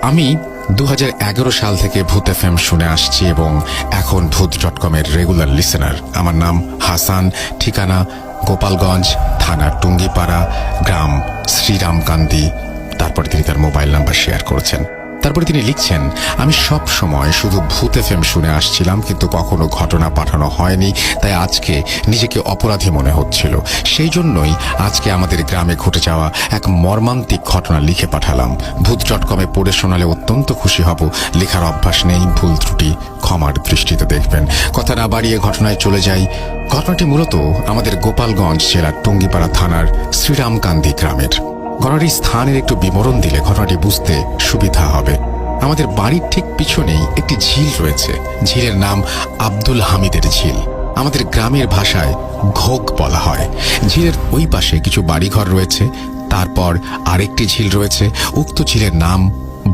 আমি 2011 সাল থেকে ভূত এফএম শুনে আসছি এবং এখন ভূত.com-এর রেগুলার লিসেনার। আমার নাম হাসান, ঠিকানা গোপালগঞ্জ, থানা টুঙ্গিপাড়া, গ্রাম শ্রীরামকান্দি। তারপরে তিনি তার মোবাইল নাম্বার শেয়ার করেছেন। তারপরে তিনি লিখছেন, আমি সব সময় শুধু ভূত এফএম শুনে আসছিলাম, কিন্তু কখনো ঘটনা পাঠানো হয়নি, তাই আজকে নিজেকে অপরাধী মনে হচ্ছিল। সেই জন্যই আজকে আমাদের গ্রামে ঘটে যাওয়া এক মর্মান্তিক ঘটনা লিখে পাঠালাম। ভূত.com-এ পড়ে শোনালে অত্যন্ত খুশি হব। লেখার অভ্যাস নেই, ভুল ত্রুটি ক্ষমার দৃষ্টিতে দেখবেন। কথা না বাড়িয়ে ঘটনায় চলে যাই। ঘটনাটি মূলত আমাদের গোপালগঞ্জ জেলার টুঙ্গিপাড়া থানার শ্রীরামকান্দি গ্রামের। ঘটনাটির স্থানের একটু বিবরণ দিলে ঘটনাটি বুঝতে সুবিধা হবে। আমাদের বাড়ির ঠিক পিছনেই একটি ঝিল রয়েছে। ঝিলের নাম আব্দুল হামিদের ঝিল। আমাদের গ্রামের ভাষায় ঘোগ বলা হয়। ঝিলের ওই পাশে কিছু বাড়িঘর রয়েছে। তারপর আরেকটি ঝিল রয়েছে। উক্ত ঝিলের নাম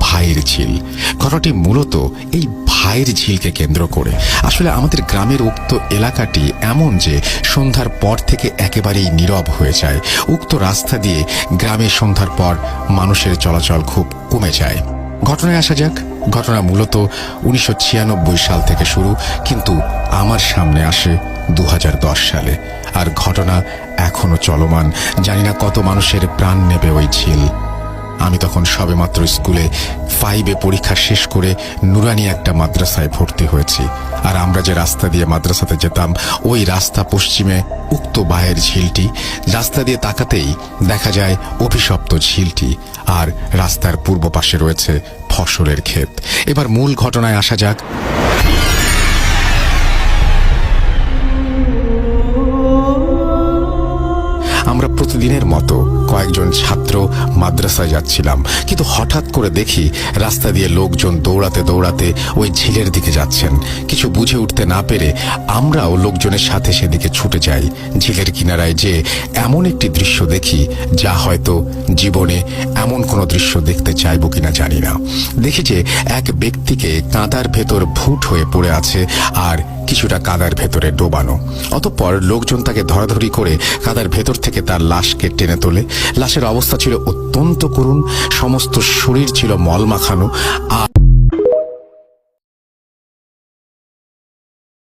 ভাইয়ের ঝিল। ঘটনাটি মূলত এই ভাইয়ের ঝিলকে কেন্দ্র করে। আসলে আমাদের গ্রামের উক্ত এলাকাটি এমন যে সন্ধ্যার পর থেকে একেবারেই নীরব হয়ে যায়। উক্ত রাস্তা দিয়ে গ্রামে সন্ধ্যার পর মানুষের চলাচল খুব কমে যায়। ঘটনায় আসা যাক। ঘটনা মূলত 1996 সাল থেকে শুরু, কিন্তু আমার সামনে আসে 2010 সালে। আর ঘটনা এখনো চলমান। জানি না কত মানুষের প্রাণ নেবে ওই ঝিল। আমি তখন সবেমাত্র স্কুলে 5-এ পরীক্ষা শেষ করে নুরানি একটা মাদ্রাসায় ভর্তি হয়েছি। আর আমরা যে রাস্তা দিয়ে মাদ্রাসাতে যেতাম, ওই রাস্তা পশ্চিমে উক্ত ভাইয়ের ঝিলটি। রাস্তা দিয়ে তাকাতেই দেখা যায় অভিশপ্ত ঝিলটি, আর রাস্তার পূর্ব পাশে রয়েছে ফসলের ক্ষেত। এবার মূল ঘটনায় আসা যাক। আমরা প্রতিদিনের মতো কয়েকজন ছাত্র মাদ্রাসায় যাচ্ছিলাম, কিন্তু হঠাৎ করে দেখি রাস্তা দিয়ে লোকজন দৌড়াতে দৌড়াতে ওই ঝিলের দিকে যাচ্ছেন। কিছু বুঝে উঠতে না পেরে আমরাও লোকজনের সাথে সেদিকে ছুটে যাই। ঝিলের কিনারায় যে এমন একটি দৃশ্য দেখি, যা হয়তো জীবনে এমন কোনো দৃশ্য দেখতে চাইব কিনা জানি না। দেখি যে এক ব্যক্তিকে কাদার ভেতর ভুট হয়ে পড়ে আছে, আর কিছুটা কাদার ভেতরে ডোবানো। অতঃপর লোকজন তাকে ধরাধরি করে কাদার ভেতর থেকে তার লাশকে টেনে তোলে। লাশের অবস্থা ছিল অত্যন্ত করুণ। সমস্ত শরীর ছিল মল মাখানো, আর